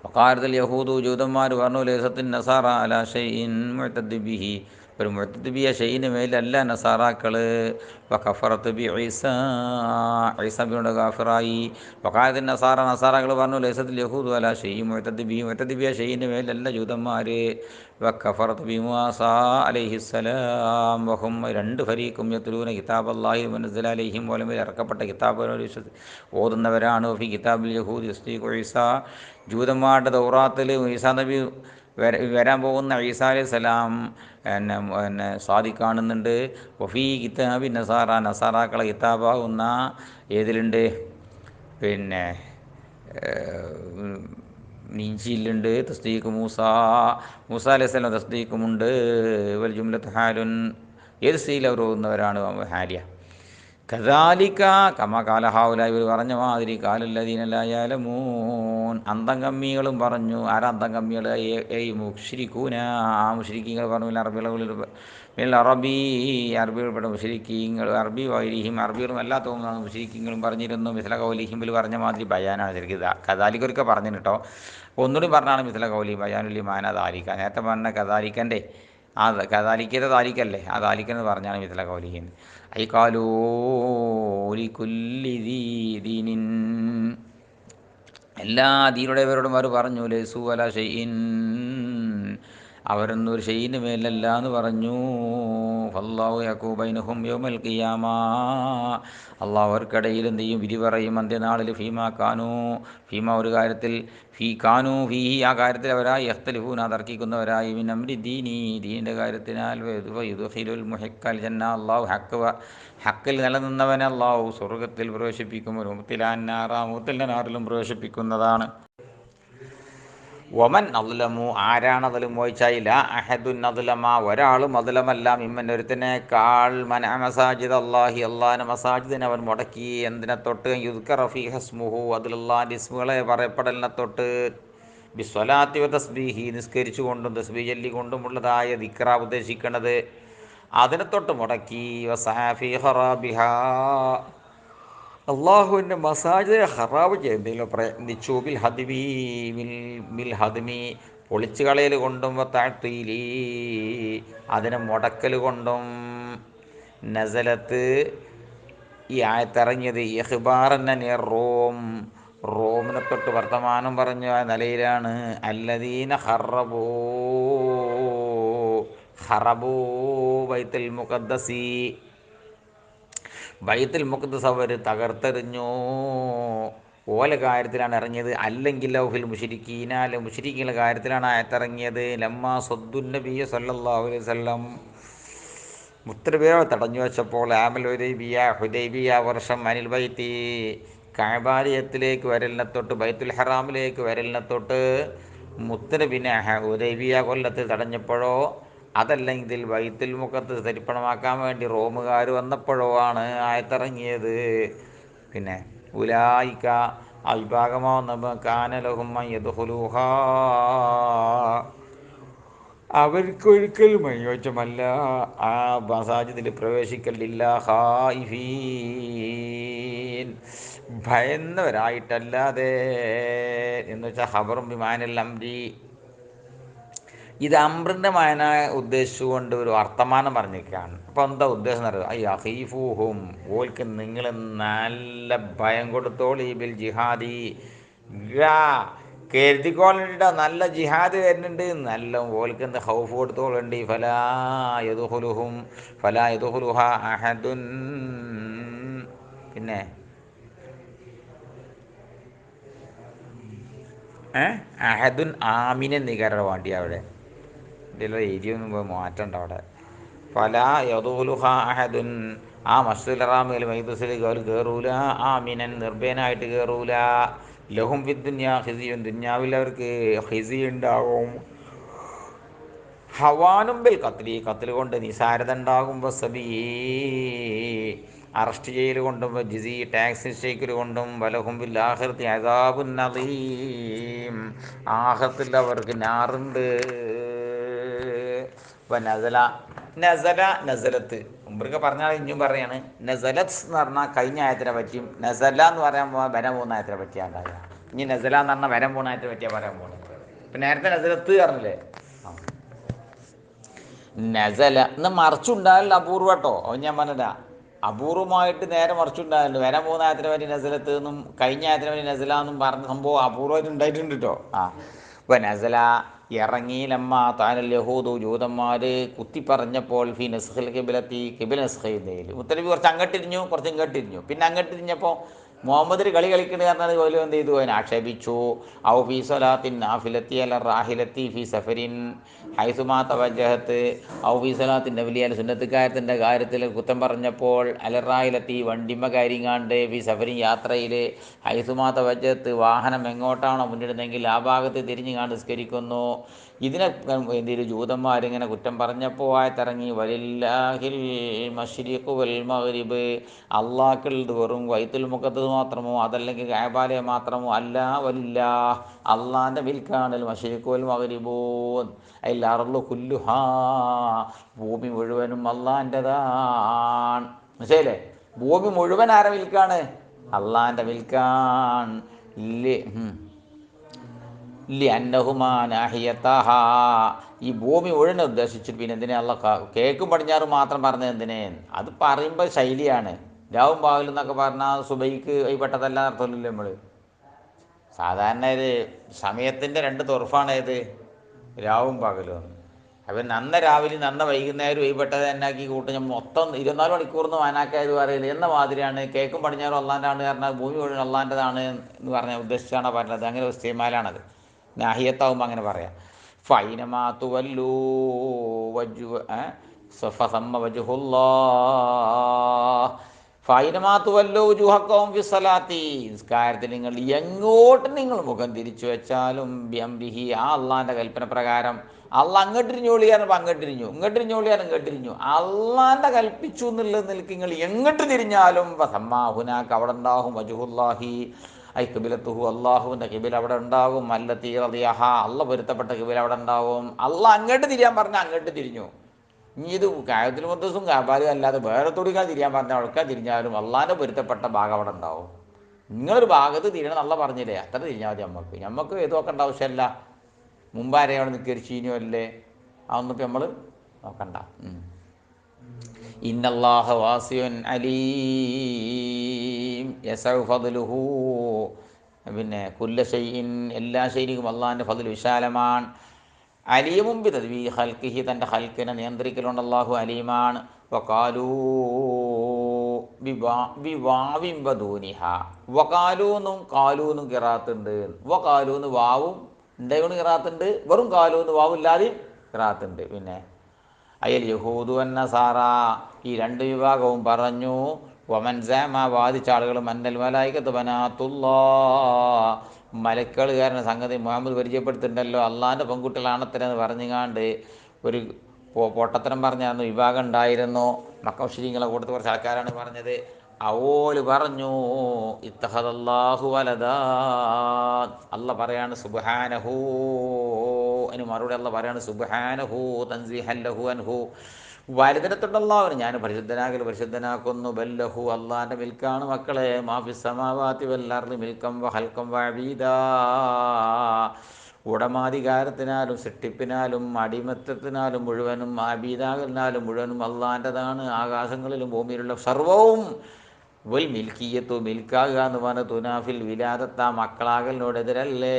വഖാലത്തുൽ യഹൂദു ജൂതന്മാർ പറഞ്ഞു ലൈസത്തിൻ നസാറ അലാ ഷൈഇൻ മുഅ്തദ് ബിഹി, ഒരു മുഅ്തദ് ബിയ ഷൈഇന് മേലല്ല നസാറാക്കൾ. വഖഫറത്ത് ബി ഈസാ, ഈസബിയുടെ ഗാഫിറായി. വഖാലത്തിൻ നസാറ, നസാറകൾ പറഞ്ഞു ലൈസത്തുൽ യഹൂദു അലാ ഷൈഇൻ മുഅ്തദ് ബിഹി, മുഅ്തദ് ബിയ ഷൈഇന് മേലല്ല ജൂതന്മാർ. വഖഫറത്ത് ബി മൂസാ അലൈഹിസ്സലാം വഹും, രണ്ട് ഫരീഖും യത്ലൂന കിതാബ് അല്ലാഹി മുനസ്സല അലൈഹിം, പോലും ഇറക്കപ്പെട്ട കിതാബുകൾ ഓതുന്നവരാണ്. ഫി കിതാബിൽ യഹൂദ് യസ്ദീഖു ഈസാ, ജൂതന്മാരുടെ തൗറാത്തിൽ ഈസാ നബി വരാൻ പോകുന്ന ഈസാ അലൈഹി സ്വലാം എന്നെ സാദിഖാണെന്നുണ്ട്. വഫീ കിതാബി നസാറ, നസാറാക്കളെ കിതാബാകുന്ന ഏതിലുണ്ട്? പിന്നെ ഇഞ്ചീലുണ്ട്. തസ്ദീഖ് മൂസാ അലൈഹി സ്വലാം തസ്ദീഖുമുണ്ട്. വൽ ജുംലത്ത് ഹാലുൻ, ഏത് സ്ഥിതിയിൽ അവർ ഓതുന്നവരാണ് ഹാലിയ. കദാലിക കമ കാല ഹൗലായി, ഇവർ പറഞ്ഞ മാതിരി കാലല്ലദീന ലാ യഅലമൂൻ, അന്തംകമ്മികളും പറഞ്ഞു. ആരാ അന്തംകമ്മികൾ? മുശ്രിക്കൂന, ആ മുശ്രിക്കീങ്ങൾ പറഞ്ഞു. അറബി, അറബികൾപ്പെട്ട മുശ്രിക്കീങ്ങൾ, അറബി വൈരിഹിം, അറബികളും അല്ലാത്തതും മുശ്രിക്കീങ്ങളും പറഞ്ഞിരുന്നു. മിസ്ല കൗലിഹിംബിൽ പറഞ്ഞ മാതിരി ബയാനാണ് ശരിക്കും. കദാലിക്കൊക്കെ പറഞ്ഞു കേട്ടോ. ഒന്നുകൂടി പറഞ്ഞാണ് മിസ്ല കൗലി ബയാനുല്ലി മാന ദാലിക്ക. നേരത്തെ പറഞ്ഞ കദാലിക്കൻ്റെ ആ കദാലിക്കത്തെ ദാലിക്കല്ലേ, ആ ദാലിക്കെന്ന് പറഞ്ഞാണ് മിസ്ല കൗലിഹിൻ. ഐ കാലൂ ലികുല്ലി ദീനിൻ, എല്ലാ ദീനുടേവരോടും അവർ പറഞ്ഞു ലൈസു അലാ ഷൈഇൻ, അവരൊന്നും ഒരു ഷൈഇന് മേലല്ല എന്ന് പറഞ്ഞു. ഫല്ലാഹു യഖൂ ബൈനഹും യൗമൽ ഖിയാമ, അള്ളാഹു അവർക്കിടയിൽ എന്ത് ചെയ്യും? വിധി പറയും അന്ത്യനാളിൽ. ഫീമാ കാനൂ, ഫീമ ഒരു കാര്യത്തിൽ, കാനൂ ഫീഹി, ആ കാര്യത്തിൽ അവരായി യഖ്തലിഫൂന, തർക്കിക്കുന്നവരായി. മിൻ അംരി ദീനി, ദീനിൻ്റെ കാര്യത്തിനാൽ. യുദ്ഖിലുൽ മുഹിഖൽ ജന്ന, അള്ളാഹു ഹക്കിൽ നിലനിന്നവനെ അള്ളാഹു സ്വർഗത്തിൽ പ്രവേശിപ്പിക്കും. ഒരു മുത്തിലാൻ നാറിലും പ്രവേശിപ്പിക്കുന്നതാണ്. ഒമൻ അദ്ലമു, ആരാണ് അതിലും മോയിച്ചായില്ല. അഹദുൻ അദ്ലമ, ഒരാളും അദ്ലമല്ല. മിമ്മൻ, ഒരുത്തനേക്കാൾ. മന മസാജിദ് അള്ളാഹി, അള്ളാഹിൻ്റെ മസാജിദിനെ അവൻ മുടക്കി. എന്തിനെ തൊട്ട്? യുദ്കറ ഫീഹ ഇസ്മുഹു, അതിലല്ലാഹിൻ്റെ ഇസ്മുകളെ പറയപ്പെടലിനെ തൊട്ട്. ബിസ്വലാത്തി വ തസ്ബീഹി, നിസ്കരിച്ചു കൊണ്ടും തസ്ബീഹ് ചൊല്ലിക്കൊണ്ടുമുള്ളതായ ദിക്റ ഉദ്ദേശിക്കുന്നത്, അതിനെ തൊട്ട് മുടക്കി. വസഅഫി ഖറാബിഹ, അള്ളാഹുവിൻ്റെ മസാജിദെ ഹറാബ് ചെയ്യുന്നതിലോ പ്രയത്നിച്ചു. ബിൽ ഹദ്മി, പൊളിച്ചു കളയൽ കൊണ്ടും. വതഅ്തീലി, അതിനെ മുടക്കൽ കൊണ്ടും. നസലത്ത്, ഈ ആയത്തിറങ്ങിയത് ഇഖ്ബാറൻ അനി റോം, റോമിനെ തൊട്ട് വർത്തമാനം പറഞ്ഞ നിലയിലാണ്. അല്ലദീന ഖറബൂ ബൈത്തുൽ മുഖദ്ദസി, ബൈത്തുൽ മുഖദ്ദസ് അവർ തകർത്തെറിഞ്ഞു. ഓല കാര്യത്തിലാണ് ഇറങ്ങിയത്. അല്ലെങ്കിൽ ലൗഹിൽ മുശ്രിക്കീന, അല്ലെ മുശ്രിക്കീങ്ങളുടെ കാര്യത്തിലാണ് ആയത്തിറങ്ങിയത്. ലമ്മാ സദ്ദുൻ നബിയ്യ സല്ലല്ലാഹു അലൈഹി വസല്ലം, മുത്തനബിയെ തടഞ്ഞു വെച്ചപ്പോൾ. ആമൽ ഹുദൈബിയ വർഷം. അനിൽ ബൈത്തി, കഅബാലയത്തിലേക്ക് വരലിനെ തൊട്ട്, ബൈത്തുൽ ഹറാമിലേക്ക് വരലിനെ തൊട്ട് മുത്തനബിനെ ഹുദൈബിയ കൊല്ലത്തിൽ തടഞ്ഞപ്പോഴോ, അതല്ലെങ്കിൽ ബൈത്തുൽ മുഖദ്ദസ് തരിപ്പണമാക്കാൻ വേണ്ടി റോമുകാർ വന്നപ്പോഴോ ആണ് ആയത്തിറങ്ങിയത്. പിന്നെ ഉലായിക്ക, ആ വിഭാഗമാവുന്ന കാനലഹും യദ്ഖുലൂഹാ, അവർക്കൊരിക്കലും അനുയോജ്യമല്ല ആ മസാജിദിൽ പ്രവേശിക്കലില്ല. ഖായിഫീൻ, ഭയന്നവരായിട്ടല്ലാതെ. എന്ന് വെച്ചാൽ ഖബറും ബിമാനൽ അംരി, ഇത് അമ്രിൻ്റെ മായന ഉദ്ദേശിച്ചുകൊണ്ട് ഒരു വർത്തമാനം പറഞ്ഞിരിക്കുകയാണ്. അപ്പോൾ എന്താ ഉദ്ദേശം എന്ന് അറിയാം? യഖീഫൂഹും, ഓൽക്ക് നിങ്ങൾ നല്ല ഭയം കൊടുത്തോളി. ബിൽ ജിഹാദി, കരുതിക്കോളണ്ട, നല്ല ജിഹാദ് വരുന്നുണ്ട്, നല്ല ഓൽക്ക് എന്ത് ഹൗഫ് കൊടുത്തോളുണ്ട്. ഫലാ യദ്ഖുലുഹ അഹദുൻ, പിന്നെ അഹദുൻ ആമിനെ നികര വേണ്ടി അവിടെ ഇതിലുള്ള ഏരിയൊന്നും പോയി മാറ്റണ്ട അവിടെ. ഫലാ യദ്ഖുലുഹ അഹദുൻ, ആ മസ്ജിദുൽ ഹറാമിൽ മൈദസിൽ കയറൂല. ആമിനൻ, നിർഭയനായിട്ട് കയറൂല. ലഹും ഫിദ്ദുന്യാ ഖിസിയുൻ, ദുന്യാവിൽ അവർക്ക് ഖിസി ഉണ്ടാകും. ഹവാനും ബിൽ ഖത്ലി, ഖത്ൽ കൊണ്ട് നിസാരത ഉണ്ടാകും. വസബീ, അറസ്റ്റ് ചെയ്യൽ കൊണ്ടും. ജിസി, ടാക്സ് നിശ്ചയിക്കൽ കൊണ്ടും. വലഹും ബിൽ ആഖിറതി അദാബുൻ അദീം, ആഖിറത്തിൽ അവർക്ക് നാറുണ്ട്. നസലത്ത് മുമ്പൊക്കെ പറഞ്ഞാൽ ഇനിയും പറയാണ്. നസലത്ത് എന്ന് പറഞ്ഞാൽ കഴിഞ്ഞ ആയത്തിനെ പറ്റിയും, നസല എന്ന് പറയാൻ വരാൻ പോകുന്ന ആയത്തിനെ പറ്റിയാണ് ഉണ്ടാകുക. ഇനി നസല എന്ന് പറഞ്ഞാൽ വരാൻ പോണായിട്ട് പറ്റിയാൽ പറയാൻ പോണത്. ഇപ്പം നേരത്തെ നസലത്ത് പറഞ്ഞില്ലേ, നസല എന്ന് മറിച്ചുണ്ടായാലും അപൂർവം കേട്ടോ. അത് ഞാൻ പറഞ്ഞതാ, അപൂർവമായിട്ട് നേരെ മറിച്ചുണ്ടായാലും വരാൻ പോകുന്ന ആയത്തിനെ പറ്റി നസലത്ത് എന്നും കഴിഞ്ഞ ആയത്തിനെ പറ്റി നസല എന്നും പറഞ്ഞ സംഭവം അപൂർവമായിട്ട് ഉണ്ടായിട്ടുണ്ട് കേട്ടോ. ഇപ്പം നസല ഇറങ്ങി ലമ്മ താനൽ യഹൂദു ജൂതന്മാർ കുത്തിപ്പറഞ്ഞപ്പോൾ ഫി നസ്ഖിൽ കിബിലത്തി കിബിൽ നസ്ഖയിൽ മുത്തലബി കുറച്ച് അങ്ങോട്ടിരിഞ്ഞു കുറച്ച് ഇങ്ങോട്ടിരിഞ്ഞു. പിന്നെ അങ്ങോട്ടിരിഞ്ഞപ്പോൾ മുഹമ്മദിന് കളി കളിക്കുന്നത് കാരണം പോലും എന്ത് ചെയ്തു, അതിനെ ആക്ഷേപിച്ചു. ഔ ഫി സ്വലാത്തിൻ നാഫിലത്തി അല റാഹിലത്തി ഫി സഫരിൻ ഹൈസുമാ തവജ്ജഹത്ത് ഔ ഫി സ്വലാത്തിൻ നബിലി അല സുന്നത്തുകാരത്തിൻ്റെ കാര്യത്തിൽ കുറ്റം പറഞ്ഞപ്പോൾ അലറാഹിലത്തി വണ്ടിമ കാര്യങ്ങാണ്ട് ഫി സഫരിൻ യാത്രയിൽ ഹൈസുമാ തവജ്ജഹത്ത് വാഹനം എങ്ങോട്ടാണോ മുന്നിടുന്നെങ്കിൽ ആ ഭാഗത്ത് തിരിഞ്ഞു കാണ്ട് നിസ്കരിക്കുന്നു. ഇതിനെ എന്തൊരു ജൂതന്മാരിങ്ങനെ കുറ്റം പറഞ്ഞപ്പോൾ ആയത്തിറങ്ങി വലില്ലാഹിൽ മശ്രിഖു വൽ മഗ്രിബ്, അള്ളാഹ്ക്കുള്ളത് വെറും ബൈത്തുൽ മുഖദ്ദസ് മാത്രമോ അതല്ലെങ്കിൽ കഅബാലയം മാത്രമോ അല്ല, വലില്ലാ അള്ളാൻ്റെ മിൽക്കാണ് മശ്രിഖു വൽ മഗ്രിബു അൽ അർളു കുല്ലുഹാ, ഭൂമി മുഴുവനും അള്ളാൻ്റെതാണ്. മനസ്സിലായില്ലേ? ഭൂമി മുഴുവൻ ആരെ മിൽക്കാണ്? അള്ളാൻ്റെ മിൽക്കാണ്. അന്നഹുമാനാഹിയത്തഹാ, ഈ ഭൂമി മുഴുവൻ ഉദ്ദേശിച്ചിട്ട് പിന്നെ എന്തിനാ അള്ള കേക്കും പടിഞ്ഞാറും മാത്രം പറഞ്ഞത് എന്തിനേ? അത് പറയുമ്പോൾ ശൈലിയാണ്. രാവും പകലും എന്നൊക്കെ പറഞ്ഞാൽ സുബൈക്ക് പെട്ടതല്ല അർത്ഥമില്ലല്ലോ. നമ്മൾ സാധാരണ ഇത് സമയത്തിൻ്റെ രണ്ട് തുറഫാണ് ഏത്, രാവും പകലും. അപ്പം നന്ന രാവിലെ നന്ന വൈകുന്നേരം വൈപ്പെട്ടത് എന്നാക്കി കൂട്ടും ഞാൻ മൊത്തം 24 മണിക്കൂർന്ന് വാനാക്കായത് പറയില്ല എന്ന മാതിരിയാണ്. കേക്കും പടിഞ്ഞാറും അള്ളാൻ്റെയാണ് പറഞ്ഞാൽ ഭൂമി മുഴുവൻ അള്ളാൻ്റെതാണ് എന്ന് പറഞ്ഞാൽ ഉദ്ദേശിച്ചാണ് പറഞ്ഞത്. അങ്ങനെ ഒരു സ്ഥിമാലാണത്. നാഹിയത്താവുമ്പോൾ അങ്ങനെ പറയാം. ഫൈനമാത്തു വല്ലൂ വജു സമ്മ വജുഹുല്ലാ ഫൈനമാത്തു വല്ലോ ജുഹക്കവും ഫിസ്സലാത്തി, നിസ്കാരത്തിൽ നിങ്ങൾ എങ്ങോട്ട് നിങ്ങൾ മുഖം തിരിച്ചു വെച്ചാലും ബിഅംരിഹി, ആ അള്ളാൻ്റെ കൽപ്പന പ്രകാരം. അള്ള അങ്ങോട്ടിരിഞ്ഞോളിയാലും അങ്ങോട്ടിരിഞ്ഞു, ഇങ്ങോട്ടിരിഞ്ഞോളിയാലും ഇങ്ങോട്ടിരിഞ്ഞു. അള്ളാൻ്റെ കൽപ്പിച്ചു എന്നുള്ള നിലക്ക് നിങ്ങൾ എങ്ങോട്ട് തിരിഞ്ഞാലും സമ്മാഹുനാക്ക് അവിടെ ഉണ്ടാകും വജുഹുല്ലാഹി ഐ കിബിലത്തുഹു, അള്ളാഹുവിൻ്റെ കിബിൽ അവിടെ ഉണ്ടാകും. അല്ലത്തി റളിയഹ, അള്ള പൊരുത്തപ്പെട്ട കിബിൽ അവിടെ ഉണ്ടാകും. അള്ള അങ്ങോട്ട് തിരിയാൻ പറഞ്ഞാൽ അങ്ങോട്ട് തിരിഞ്ഞു. ഇനി ഇത് കായത്തിൽ മുദ്ദസും കാബാലും അല്ലാതെ വേറെ തൊടിക്കാൻ തിരിയാൻ പറഞ്ഞാൽ അവിടേക്കാൻ തിരിഞ്ഞാലും അള്ളാൻ്റെ പൊരുത്തപ്പെട്ട ഭാഗം അവിടെ ഉണ്ടാവും. നിങ്ങളൊരു ഭാഗത്ത് തിരിയണം നല്ല പറഞ്ഞില്ലേ, അത്ര തിരിഞ്ഞാൽ മതി. നമുക്ക് ഏത് നോക്കേണ്ട ആവശ്യമല്ല. മുമ്പാരെ അവിടെ നിൽക്കരിച്ചീനോ അല്ലേ, അതൊന്നും ഇപ്പം നമ്മൾ നോക്കണ്ട. ഇന്നല്ലാഹ വാസിഉൻ അലീം യസഉ ഫദ്ലുഹു, പിന്നെ കുല്ല ഷൈഇൻ, എല്ലാ ശൈലിക്കും അള്ളാഹിൻ്റെ ഫദ്ൽ വിശാലമാണ്. അലീമും ബി തദ്ബീർ ഖൽഖിഹി, തൻ്റെ ഖൽക്കിനെ നിയന്ത്രിക്കലുണ്ട് അള്ളാഹു അലീമാണ്. വഖാലൂ ബിവാവിൻ വദൂനിഹ, വഖാലൂന്നും കാലൂന്നും ഖിറാത്തുണ്ട്. വഖാലൂന്ന് വാവും ഉണ്ടായതുകൊണ്ട് ഖിറാത്തുണ്ട്, വെറും കാലൂന്ന് വാവില്ലാതെയും ഖിറാത്തുണ്ട്. പിന്നെ അയൽ യഹൂദു നസാറ, ഈ രണ്ട് വിഭാഗവും പറഞ്ഞു. വമൻ സഅമ, വാദിച്ച ആളുകൾ മന്നൽ മലായികത്തു ബനാത്തുല്ലാഹ്, മലക്കൾ കാരണം സംഗതി മുഹമ്മദ് പരിചയപ്പെടുത്തുന്നുണ്ടല്ലോ അള്ളാൻ്റെ പെൺകുട്ടികളാണത്തരെന്ന് പറഞ്ഞുകാണ്ട് ഒരു പൊട്ടത്തരം പറഞ്ഞായിരുന്നു വിഭാഗം ഉണ്ടായിരുന്നു. മക്കമുശ്രിക്കുകളെ കൂട്ടത്തിൽ കുറച്ച് ആൾക്കാരാണ് പറഞ്ഞത്. അവോല് പറഞ്ഞു ഇത്തഖദല്ലാഹു വലദാ, അള്ള പറയാണ് സുബ്ഹാനഹു, അതിന് മറുപടി അള്ള പറയാണ് സുബ്ഹാനഹു തൻസീഹൻ ലഹു അൻഹു, വലുതിനത്തുണ്ടല്ലാവന് ഞാൻ പരിശുദ്ധനാക്കുന്നു. ബല്ലഹു, അള്ളാൻ്റെ മിൽക്കാണ് മക്കളെ. മാഫിസ് സമാവാതി വൽ അർളി മിൽക്കം വഹൽക്കം വഅബീദാ, ഉടമാധികാരത്തിനാലും സൃഷ്ടിപ്പിനാലും അടിമത്തത്തിനാലും മുഴുവനും ആബീദാകലിനാലും മുഴുവനും അള്ളാൻ്റെതാണ്. ആകാശങ്ങളിലും ഭൂമിയിലുള്ള സർവവും. വൽ മിൽക്കിയത്തു, മിൽക്കാകുക എന്ന് പറഞ്ഞ തുനാഫിൽ വിലാദത്ത, മക്കളാകലിനോടെതിരല്ലേ.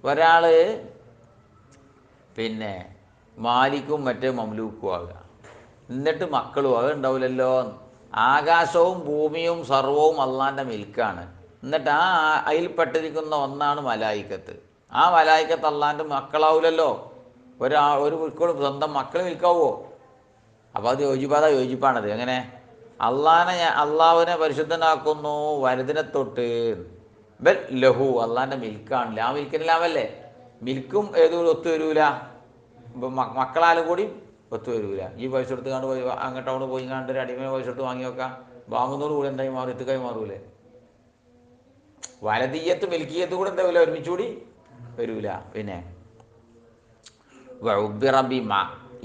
ഒരാൾ പിന്നെ മാലിക്കും മറ്റേ മംലൂക്കും ആകുക, എന്നിട്ട് മക്കളും അത് ഉണ്ടാവില്ലല്ലോ. ആകാശവും ഭൂമിയും സർവവും അള്ളാൻ്റെ മിൽക്കാണ്. എന്നിട്ട് അതിൽപ്പെട്ടിരിക്കുന്ന ഒന്നാണ് മലായിക്കത്ത്. ആ മലായിക്കത്ത് അള്ളാൻ്റെ മക്കളാവില്ലല്ലോ. ഒരു മക്കളും സ്വന്തം മക്കൾ മിൽക്കാവോ? അപ്പോൾ അത് യോജിപ്പാണത്. എങ്ങനെ അള്ളാഹുവിനെ പരിശുദ്ധനാക്കുന്നു വലുതിനെ തൊട്ട്. ബൽ ലഹു, അള്ളാൻ്റെ മിൽക്കാണ്. ആ മിൽക്കിന് ലാഭല്ലേ. മിൽക്കും ഏതും ഒത്തു വരൂല, ഇപ്പം മക്കളാലും കൂടി ഒത്തു വരൂല. ഈ പൈസ എടുത്ത് കണ്ട് പോയി അങ്ങോട്ടവിടെ പോയി കണ്ട് ഒരു അടിമയെ പൈസ എടുത്ത് വാങ്ങി വെക്കാം, വാങ്ങുന്നതോട് കൂടി എന്തായി മാറും, ഇത്തുക്കായി മാറൂലേ. വലതീയത്ത് മിൽക്കിയത്ത് കൂടെ എന്താവില്ല, ഒരുമിച്ചുകൂടി വരൂല. പിന്നെ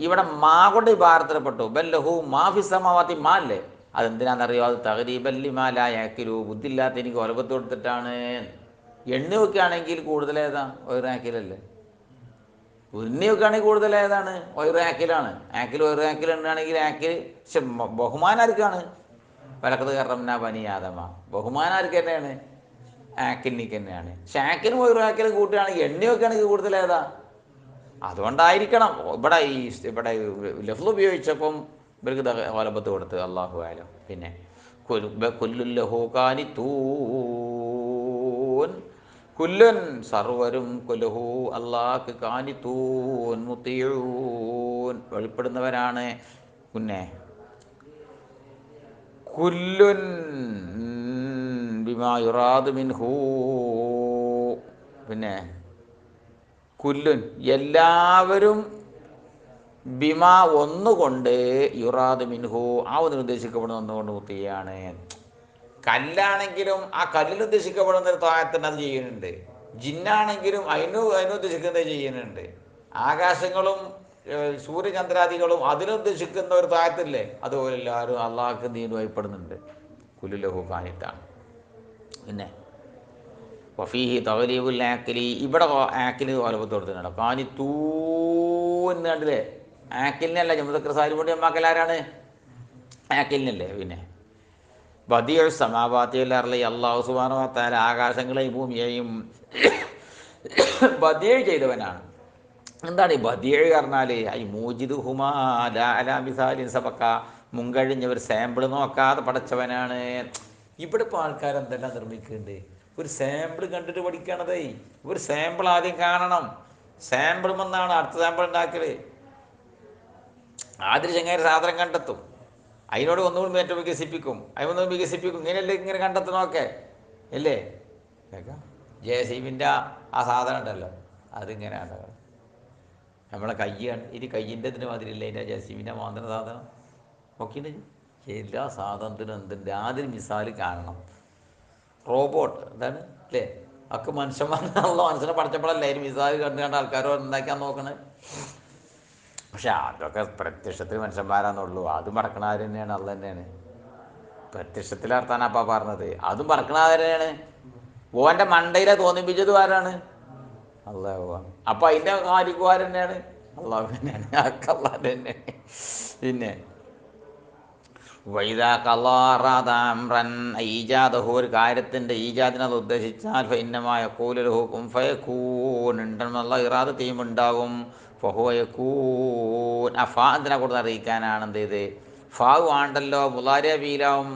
ഇവിടെ മാ കൊണ്ട് വിഭാഗത്തിൽപ്പെട്ടു. ബല്ലഹു മാഫി സമാവാത്തി, മാ അല്ലേ, അതെന്തിനാണെന്നറിയോ? അത് തഗ്രീബല്ലിമാലായാക്കിലു, ബുദ്ധിയില്ലാത്ത എനിക്ക് ഒലപത്ത് കൊടുത്തിട്ടാണ്. എണ്ണി വെക്കുകയാണെങ്കിൽ കൂടുതൽ ഏതാ? ഒരു ആക്കിലല്ലേ. എണ്ണി വെക്കുകയാണെങ്കിൽ കൂടുതൽ ഏതാണ്? ഒരു ആക്കിലാണ്. ഒരു ആക്കിൽ എണ്ണാണെങ്കിൽ ആക്കിൽ. പക്ഷെ ബഹുമാനം ആർക്കാണ്? വലക്കത് കറംന ബനി ആദമ. ബഹുമാനം ആർക്ക് തന്നെയാണ്? ആക്കിലിനിക്ക് തന്നെയാണ്. പക്ഷെ ആക്കിലും ഒരു ആക്കിലും കൂട്ടുകയാണെങ്കിൽ എണ്ണി വെക്കുകയാണെങ്കിൽ കൂടുതൽ ഏതാ? അതുകൊണ്ടായിരിക്കണം ഇവിടെ ലഫ്ള് ഉപയോഗിച്ചപ്പം ഇവർക്ക് വലപ്പത്ത് കൊടുത്ത്. അള്ളാഹു ആലം. പിന്നെ കൊല്ലുല്ലഹു കാനിത്തൂൻ, കുല്ലൻ സർവരും കൊലുഹു അള്ളാഹ് കാനിത്തൂൻ മുത്തിയൂൻ വെളിപ്പെടുന്നവരാണ്. പിന്നെ കുല്ലുൻ ബിമാ യുറാദു മിൻഹു, പിന്നെ കുല്ലുൻ എല്ലാവരും, ബിമാ ഒന്നുകൊണ്ട്, യുറാദ് മിൻഹു ആ ഒന്നിന് ഉദ്ദേശിക്കപ്പെടുന്ന ഒന്നുകൊണ്ട് മുത്തിയാണ്. കല്ലാണെങ്കിലും ആ കല്ലിന് ഉദ്ദേശിക്കപ്പെടുന്ന ഒരു താഴത്തിന് അത് ചെയ്യുന്നുണ്ട്. ജിന്നാണെങ്കിലും അതിനുദ്ദേശിക്കുന്നത് ചെയ്യുന്നുണ്ട്. ആകാശങ്ങളും സൂര്യചന്ദ്രാദികളും അതിനുദ്ദേശിക്കുന്ന ഒരു താഴത്തില്ലേ, അതുപോലെ എല്ലാവരും അള്ളാഹ്ക്ക് ദീൻ വഴിപ്പെടുന്നുണ്ട്. കുല്ലുലഹു കാനിത്താണ്. പിന്നെ വഫീഹി തഗ്ലീബുൽ ആക്കിലി, ഇവിടെ ആക്കിന് വലപ്പത്ത് കൊടുത്തിട്ടുണ്ട്. കാനിത്തൂന്ന് കണ്ടില്ലേ? ആക്കിലിനല്ല, മുദക്കർ സാലിം കൊണ്ട് നമ്മാക്കലാരാണ്? ആക്കിലിനല്ലേ. പിന്നെ ബദിഉ സമാവാതി വൽ അർളി, അല്ലാഹു സുബ്ഹാനഹു വ തആല ആകാശങ്ങളെയും ഭൂമിയെയും ബദിഉ ചെയ്തവനാണ്. എന്താണ് ഈ ബദിഉ പറഞ്ഞാൽ? ഐ മൂജിദുഹുമാ ലാ അലാ മിസാലിൻ സബക, മുൻകഴിഞ്ഞവർ സാമ്പിൾ നോക്കാതെ പഠിച്ചവനാണ്. ഇവിടെ ഇപ്പോൾ ആൾക്കാർ എന്തെല്ലാം നിർമ്മിക്കുന്നുണ്ട്? ഒരു സാമ്പിൾ കണ്ടിട്ട് പഠിക്കണതേ. ഒരു സാമ്പിൾ ആദ്യം കാണണം. സാമ്പിൾ വന്നാണ് അടുത്ത സാമ്പിൾ ഉണ്ടാക്കല്. ആദ്യം ചങ്ങായി സാധനം കണ്ടെത്തും, അതിനോട് ഒന്നുകൂടി ഏറ്റവും വികസിപ്പിക്കും, അതിനൊന്നും വികസിപ്പിക്കും. ഇങ്ങനെയല്ലേ ഇങ്ങനെ കണ്ടെത്തണമൊക്കെ അല്ലേ? കേൾക്കാം. JCBൻ്റെ ആ സാധനം ഉണ്ടല്ലോ, അതിങ്ങനെയാണ്. നമ്മളെ കയ്യാണ്, ഇനി കയ്യിൻ്റെ ഇതിന് മാതിരിയില്ല അതിൻ്റെ JCBൻ്റെ മാന്തണ സാധനം. നോക്കിയിട്ട് എല്ലാ സാധനത്തിനും എന്തുണ്ട്? ആദ്യം മിസാൽ കാണണം. റോബോട്ട് എന്താണ് അല്ലേ? ഒക്കെ മനുഷ്യന്മാരുള്ള മനുഷ്യനെ പഠിച്ചപ്പോഴല്ലേ അതിന് മിസാൽ കണ്ടുകൊണ്ട് ആൾക്കാരോ ഉണ്ടാക്കാൻ നോക്കണേ. പക്ഷെ അതൊക്കെ പ്രത്യക്ഷത്തിൽ മനുഷ്യന്മാരാന്നുള്ളൂ. അതും മറക്കണാർ തന്നെയാണ്, അത് തന്നെയാണ് പ്രത്യക്ഷത്തിലർത്താണ് അപ്പ പറഞ്ഞത്. അതും മറക്കണാർ തന്നെയാണ്. ഓൻ്റെ മണ്ടയിലെ തോന്നിപ്പിച്ചത് ആരാണ്? അള്ളാഹുവാണ്. അപ്പം അതിൻ്റെ കാലിക്കുവാർ തന്നെയാണ്, അള്ളാഹു തന്നെയാണ്. അതൊക്കെ അള്ളാഹു തന്നെയാണ്. പിന്നെ വൈദാ കല്ലാറാദാംറൻ ഈജാദഹു, ഒരു കാര്യത്തിൻ്റെ ഈജാദിനത് ഉദ്ദേശിച്ചാൽ ഫൈന്നമായ കൂലലുഹുക്കും ഫയക്കൂൻ ഉണ്ടെന്നുള്ള ഇറാദ തീമുണ്ടാകും. ഫഹുവയക്കൂൻ ആ ഫാ എന്തിനാ കൊടുത്ത് അറിയിക്കാനാണ് എന്ത് ചെയ്ത്? ഫാവ് ആണ്ടല്ലോ, മുലാരിയ ഫീലാവും,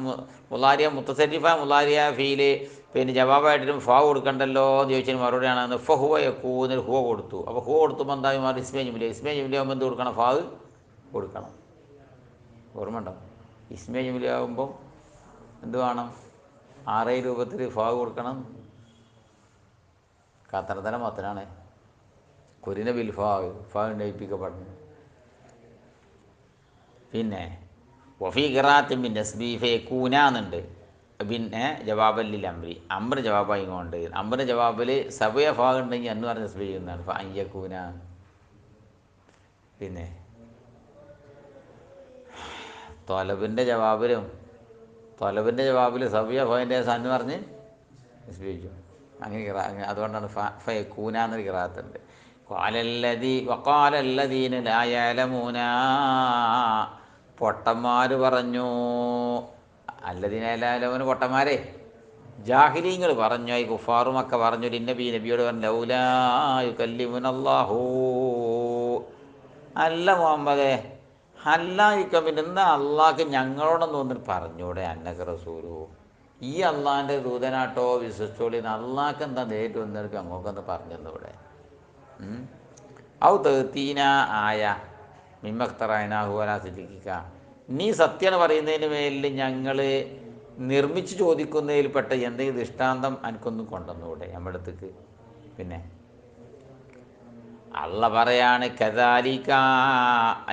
മുലാരിയ മുത്തസരിഫ മുലാരിയ ഫീല്. പിന്നെ ജവാബായിട്ടും ഫാ കൊടുക്കണ്ടല്ലോ എന്ന് ചോദിച്ചതിന് മറുപടിയാണ് ഫഹുവയക്കൂന്നിൽ ഹുവ കൊടുത്തു. അപ്പോൾ ഹുവ കൊടുത്തുമ്പോൾ എന്തായി മാറി? ഇസ്മേ ജുമില. ഇസ്മേ ജുമിലയാകുമ്പോൾ എന്ത് കൊടുക്കണം? ഫാവ് കൊടുക്കണം. ഓർമ്മ ഉണ്ടോ? ഇസ്മേ ജുമിലയാകുമ്പം എന്ത് വേണം? ആറേ രൂപത്തിൽ ഫാവ് കൊടുക്കണം. കത്തനത്തന മത്തനാണ് കുരിന ബിൽ ഫാവ് ഉന്നയിപ്പിക്കപ്പെടുന്നു. പിന്നെ വഫീ ഖിറാഅത്തിൻ ബിൻ നസ്ബി ഫയകൂന എന്നുണ്ട്. പിന്നെ ജവാബല്ലിൽ അംറി, അംറ് ജവാബായി കൊണ്ട് അംറിന് ജവാബിൽ സബയ ഫാ ഉണ്ടെങ്കിൽ എന്ന് പറഞ്ഞ് നസ്ബി ചെയ്യുന്നതാണ് ഫഅയ്യകൂന. പിന്നെ തൊലബിൻ്റെ ജവാബിലും സബിയ ഫാൻ്റെ എന്ന് പറഞ്ഞ് നസ്ബി ചെയ്യും. അങ്ങനെ അതുകൊണ്ടാണ് ഫയകൂന എന്നൊരു ഖിറാഅത്തുണ്ട്. വഖാലല്ലദീന ലാ യഅലമൂന, പൊട്ടന്മാർ പറഞ്ഞു. അല്ലദീന ലാ യഅലമൂന പൊട്ടന്മാരെ, ജാഹിലീങ്ങൾ പറഞ്ഞു, ഈ കുഫാറുമൊക്കെ പറഞ്ഞു. നബിയോട് പറഞ്ഞു ലൗലാ യുകല്ലിമുനല്ലാഹു, അല്ല മുഹമ്മദേ, അല്ലായിക്ക പിന്നെ എന്താ അള്ളാഹ്ക്ക് ഞങ്ങളോടൊന്ന് വന്നിട്ട് പറഞ്ഞൂടെ? അന്നക റസൂലു, ഈ അള്ളാഹിൻ്റെ ദൂതനാട്ടോ വിശ്വസിച്ചോളിന്ന്. അള്ളാഹ്ക്ക് എന്താ നേരിട്ട് വന്നിട്ട് അങ്ങോട്ടൊന്ന് പറഞ്ഞിവിടെ. ഔ തേത്തീന ആയ മിമ്മഖ്തറഅനാഹു സിദ്ദിഖിക, നീ സത്യം പറയുന്നതിന് മേലിൽ ഞങ്ങൾ നിർമ്മിച്ച് ചോദിക്കുന്നതിൽപ്പെട്ട എന്തെങ്കിലും ദൃഷ്ടാന്തം എനിക്കൊന്നും കൊണ്ടുവന്നൂടെ നമ്മുടെ അടുത്തേക്ക്? പിന്നെ അള്ള പറയാണ് കദാലിക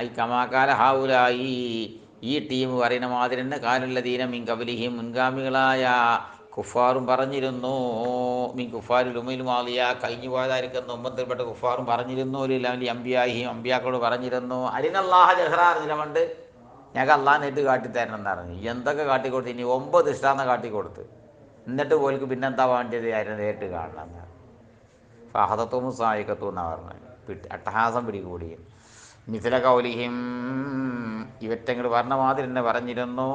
ഐ കമാകാല ഹൗലായി, ഈ ടീം പറയുന്ന മാതിരി തന്നെ കാലല്ലദീന മിൻ ഖബ്ലിഹിം, മുൻഗാമികളായ കുഫാറും പറഞ്ഞിരുന്നു. മിൻ കുഫാരിൽ ഉമയിൽ മാളിയ, കഴിഞ്ഞു പോയതായിരിക്കുന്ന ഉമ്മത്തിൽപ്പെട്ട കുഫാറും പറഞ്ഞിരുന്നു. ലിൽ അംബിയാഹിം, അമ്പിയാക്കളോട് പറഞ്ഞിരുന്നു. അരിനല്ലാഹ ജഹ്റ, നിലമണ്ട് ഞങ്ങൾക്ക് അള്ളാഹിനേറ്റ് കാട്ടിത്തരണം എന്ന് പറഞ്ഞു. എന്തൊക്കെ കാട്ടിക്കൊടുത്ത്, ഇനി 9 ദൃഷ്ടാന്തം കാട്ടിക്കൊടുത്ത്, എന്നിട്ട് പോലും പിന്നെന്താ വേണ്ടത്, അതിനെ നേരിട്ട് കാണണം എന്നാണ്. ഫഹദത്തും സായിക്കത്തും എന്നാണ് പറഞ്ഞത്. അട്ടഹാസം പിടികൂടി. മിഥില കൗലിഹിം, ഇവറ്റങ്ങൾ പറഞ്ഞ മാതിരി തന്നെ പറഞ്ഞിരുന്നു.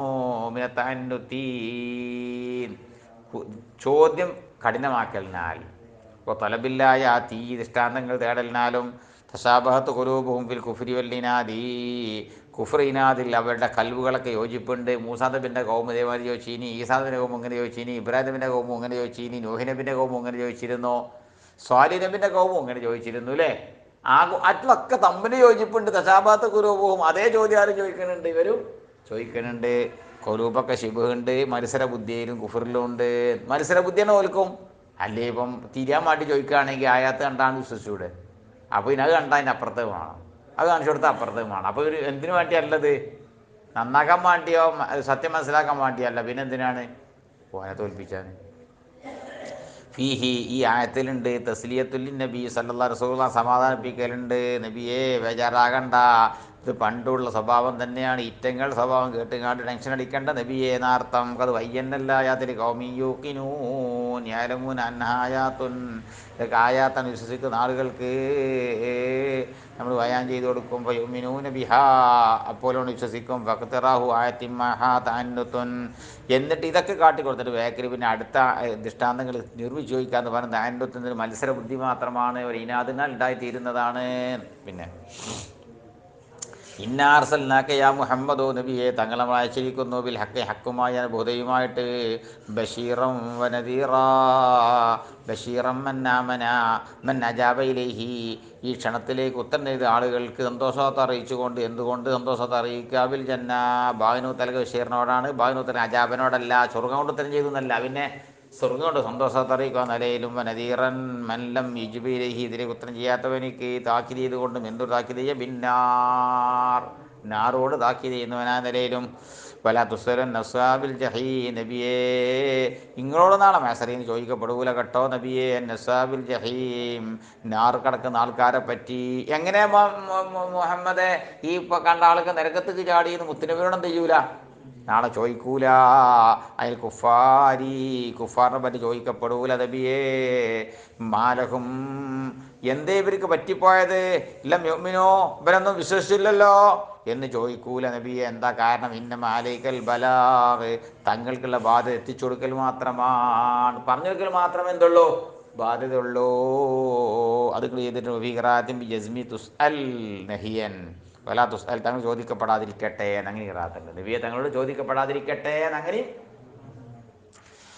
മിനത്താനുത്തീൻ, ചോദ്യം കഠിനമാക്കലിനാൽ, ഇപ്പോൾ തലബില്ലായ ആ തീ ദൃഷ്ടാന്തങ്ങൾ തേടലിനാലും, തശാബഹത്ത് കുലൂബുഹും ഫിൽ കുഫ്രി വല്ലിനാദി, കുഫ്ർ ഇനാദിൽ അവരുടെ കൽവുകളൊക്കെ യോജിപ്പുണ്ട്. മൂസാ നബിൻ്റെ കൗമ ഇതേമാതിരി ചോദിച്ചിനി, ഈസാ നബിൻ്റെ കൗമ ഇങ്ങനെ ചോദിച്ചിനി, ഇബ്രാഹിം നബിൻ്റെ കൗമ ഇങ്ങനെ ചോദിച്ചിനി, നൂഹ് നബിൻ്റെ കൗമ ഇങ്ങനെ ചോദിച്ചിരുന്നു, സ്വാലി നബിൻ്റെ കൗമ ഇങ്ങനെ ചോദിച്ചിരുന്നു അല്ലേ. അതിലൊക്കെ തമ്മിൽ യോജിപ്പുണ്ട്. തശാബഹത്ത് കുലൂബുഹും, അതേ ചോദ്യം ആരും ചോദിക്കുന്നുണ്ട്, ഇവരും ചോദിക്കുന്നുണ്ട്. കൊലൂബൊക്കെ ശിബുണ്ട്, മത്സര ബുദ്ധിയിലും കുഫറിലും ഉണ്ട്. മത്സര ബുദ്ധിയാണ് ഓൽക്കും. അല്ലേ ഇപ്പം തിരിയാൻ വേണ്ടി ചോദിക്കുകയാണെങ്കിൽ ആയാത്ത് കണ്ടാണ് വിശ്വസിച്ചൂടെ. അപ്പോൾ ഇനി അത് കണ്ടാൽ അതിന് അപ്പുറത്ത് വേണം, അത് കാണിച്ചു കൊടുത്താൽ അപ്പുറത്ത് വേണം. അപ്പോൾ ഒരു എന്തിനു വേണ്ടിയല്ലത്, നന്നാക്കാൻ വേണ്ടിയോ സത്യം മനസ്സിലാക്കാൻ വേണ്ടിയല്ല, പിന്നെ എന്തിനാണ് ഓനെ തോൽപ്പിച്ചാൽ. ഫീഹി, ഈ ആയത്തിലുണ്ട് തസ്ലിയത്തുൽ നബി സല്ലല്ലാഹു അലൈഹി വസല്ലം, സമാധാനിപ്പിക്കലുണ്ട്. നബിയെ ബേജാറാകണ്ട, ഇത് പണ്ടുള്ള സ്വഭാവം തന്നെയാണ്, ഇറ്റങ്ങൾ സ്വഭാവം കേട്ടുകാണ്ട് ടെൻഷൻ അടിക്കേണ്ട നബിയെ എന്നാർത്ഥം. അത് വയ്യന്നല്ലായാത്തിൽ കൗമിയൂക്കിനൂൻ യാലമൂൻ അൻഹായാത്തുൻ, ഇതൊക്കെ ആയാത്താണ് വിശ്വസിക്കുന്ന ആളുകൾക്ക് നമ്മൾ ബയാൻ ചെയ്ത് കൊടുക്കും. യുമിനൂന ബിഹാ, അപ്പോഴാണ് വിശ്വസിക്കും. ഫഖ്തറാഹു ആയത്തിമഹാ താന്നുത്തുൻ, എന്നിട്ട് ഇതൊക്കെ കാട്ടിക്കൊടുത്തിട്ട് വേക്കരി പിന്നെ അടുത്ത ദൃഷ്ടാന്തങ്ങൾ നിർമ്മിച്ച് ചോദിക്കാമെന്ന് പറഞ്ഞ് താന്നുത്തുന്നൊരു മത്സര ബുദ്ധി മാത്രമാണ്, ഒരു ഇനാദിനാൽ ഉണ്ടായിത്തീരുന്നതാണ്. പിന്നെ ഇന്നാർസൽനാക യാ മുഹമ്മദോ, നബിയെ തങ്ങൾ നമ്മൾ അയച്ചിരിക്കുന്നു, ബിൽ ഹക്ക്, ഹക്കുമായ ബോധയുമായിട്ട്, ബഷീറം വനദീറാ, ബഷീറം മന്നാമന മൻ അജാബ ഇലൈഹി, ഈ ക്ഷണത്തിലേക്ക് ഉത്തരം ചെയ്ത ആളുകൾക്ക് സന്തോഷത്തെ അറിയിച്ചുകൊണ്ട്. എന്തുകൊണ്ട് സന്തോഷത്തെ അറിയിക്കുക, ബിൽ ജന്ന, ബാഹിനൂത്തലക ബഷീറിനോടാണ്, ബാഹിനൂത്തല അജാബനോടല്ല. സ്വർഗം കൊണ്ട് ഉത്തരം ചെയ്തു എന്നല്ല, പിന്നെ സ്വർഗം കൊണ്ട് സന്തോഷത്തെ അറിയിക്കുക. നിലയിലും വനദീറൻ മല്ലം യുജ്ബിലഹി, ഇതിലേക്ക് ഉത്തരം ചെയ്യാത്തവനിക്ക് താക്കീത് ചെയ്തുകൊണ്ടും. എന്തൊരു താക്കീത് ചെയ്യുക, ബിന്നാർ, നാറോട് താക്കീത് ചെയ്യുന്നവനാ നിലയിലും. വല തുസ്വരൻ നസ്വാബിൽ ജഹീ, നബിയേ നിങ്ങളോട് നാളെ മേസറീന്ന് ചോദിക്കപ്പെടൂല കേട്ടോ നബിയേ, നസ്വാബിൽ ജഹീം, നാർ കിടക്കുന്ന ആൾക്കാരെ പറ്റി. എങ്ങനെ മുഹമ്മദെ ഈ കണ്ട ആൾക്ക് നരകത്തേക്ക് ചാടിയെന്ന് മുത്തുനബിയോട് എന്ത് ചെയ്യൂല, നാളെ ചോദിക്കൂല. അതിൽ കുഫാറിനെ പറ്റി ചോദിക്കപ്പെടൂല നബിയേ. മാലഹും, എന്തേ ഇവർക്ക് പറ്റിപ്പോയത്, ഇല്ല യുഅ്മിനോ, ഇവരൊന്നും വിശ്വസിച്ചില്ലല്ലോ എന്ന് ചോദിക്കൂല നബിയെ. എന്താ കാരണം, ഇന്നമ അലൈക്കൽ ബലാഗ്, തങ്ങൾക്കുള്ള ബാധ്യത എത്തിച്ചു കൊടുക്കൽ മാത്രമാണ്, പറഞ്ഞു കൊടുക്കൽ മാത്രമേ എന്തുള്ളൂ, ബാധ്യതയുള്ളൂ. അത് ചെയ്തിട്ട് ഫീഖറാത്തിൻ ബി ജസ്മി തുസ്അൽ നഹിയൻ വലാ തുസ്അൽ, തങ്ങൾ ചോദിക്കപ്പെടാതിരിക്കട്ടെ എന്നങ്ങനെ ഇറാത്തുണ്ട്. നബിയെ തങ്ങളോട് ചോദിക്കപ്പെടാതിരിക്കട്ടെ എന്നങ്ങനെയും